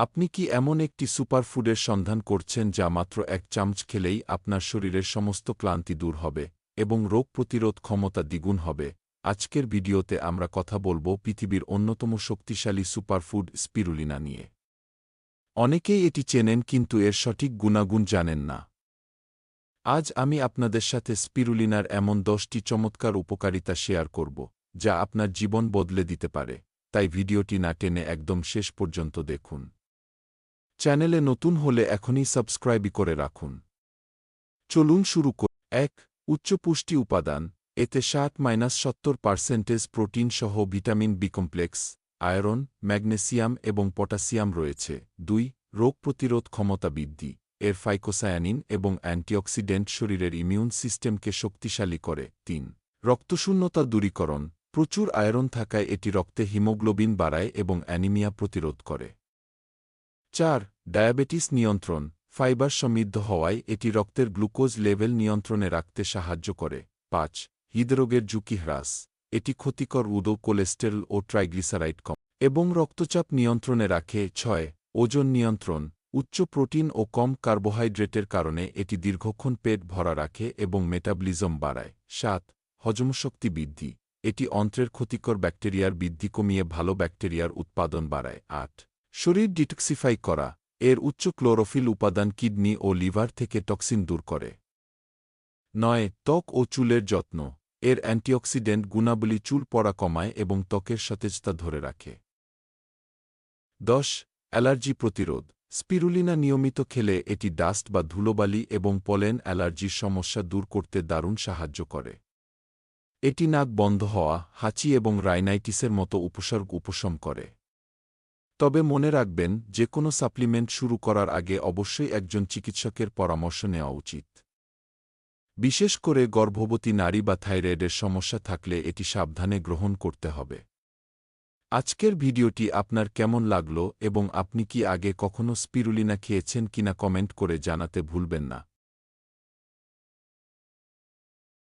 আপনি কি এমন একটি সুপারফুডের সন্ধান করছেন যা মাত্র এক চামচ খেলেই আপনার শরীরের সমস্ত ক্লান্তি দূর হবে এবং রোগ প্রতিরোধ ক্ষমতা দ্বিগুণ হবে? আজকের ভিডিওতে আমরা কথা বলব পৃথিবীর অন্যতম শক্তিশালী সুপারফুড স্পিরুলিনা নিয়ে। অনেকেই এটি চেনেন কিন্তু এর সঠিক গুণাগুণ জানেন না। আজ আমি আপনাদের সাথে স্পিরুলিনার এমন 10টি চমৎকার উপকারিতা শেয়ার করব যা আপনার জীবন বদলে দিতে পারে, তাই ভিডিওটি না টেনে একদম শেষ পর্যন্ত দেখুন। চ্যানেলে নতুন হলে এখনই সাবস্ক্রাইব করে রাখুন। চলুন শুরু করি। ১. উচ্চ পুষ্টি উপাদান। এতে 60-70% প্রোটিন সহ vitamin B complex, iron, magnesium এবং পটাশিয়াম রয়েছে। ২. রোগ প্রতিরোধ ক্ষমতা বৃদ্ধি। এর ফাইকোসায়ানিন এবং অ্যান্টিঅক্সিডেন্ট শরীরের ইমিউন সিস্টেমকে শক্তিশালী করে। ৩. রক্তশূন্যতা দূরীকরণ। প্রচুর আয়রন থাকায় এটি রক্তে হিমোগ্লোবিন বাড়ায় এবং অ্যানিমিয়া প্রতিরোধ করে। ৪. ডায়াবেটিস নিয়ন্ত্রণ। ফাইবার সমৃদ্ধ হওয়ায় এটি রক্তের গ্লুকোজ লেভেল নিয়ন্ত্রণে রাখতে সাহায্য করে। ৫. হৃদরোগের ঝুঁকি হ্রাস। এটি ক্ষতিকর উচ্চ কোলেস্টেরল ও ট্রাইগ্লিসারাইড কম এবং রক্তচাপ নিয়ন্ত্রণে রাখে। ৬. ওজন নিয়ন্ত্রণ। উচ্চ প্রোটিন ও কম কার্বোহাইড্রেটের কারণে এটি দীর্ঘক্ষণ পেট ভরা রাখে এবং মেটাবলিজম বাড়ায়। ৭. হজমশক্তি বৃদ্ধি। এটি অন্ত্রের ক্ষতিকর ব্যাকটেরিয়ার বৃদ্ধি কমিয়ে ভালো ব্যাকটেরিয়ার উৎপাদন বাড়ায়। ৮. শরীর ডিটক্সিফাই করা। এর উচ্চ ক্লোরোফিল উপাদান কিডনি ও লিভার থেকে টক্সিন দূর করে। ৯. ত্বক ও চুলের যত্ন। এর অ্যান্টিঅক্সিডেন্ট গুণাবলী চুল পড়া কমায় এবং ত্বকের সতেজতা ধরে রাখে। ১০. অ্যালার্জি প্রতিরোধ। স্পিরুলিনা নিয়মিত খেলে এটি ডাস্ট বা ধুলোবালি এবং পলেন অ্যালার্জির সমস্যা দূর করতে দারুণ সাহায্য করে। এটি নাক বন্ধ হওয়া, হাঁচি এবং রাইনাইটিসের মতো উপসর্গ উপশম করে। তবে মনে রাখবেন, যে কোনো সাপ্লিমেন্ট শুরু করার আগে অবশ্যই একজন চিকিৎসকের পরামর্শ নেওয়া উচিত। বিশেষ করে গর্ভবতী নারী বা থাইরয়েডের সমস্যা থাকলে এটি সাবধানে গ্রহণ করতে হবে। আজকের ভিডিওটি আপনার কেমন লাগলো এবং আপনি কি আগে কখনো স্পিরুলিনা খেয়েছেন কিনা কমেন্ট করে জানাতে ভুলবেন না।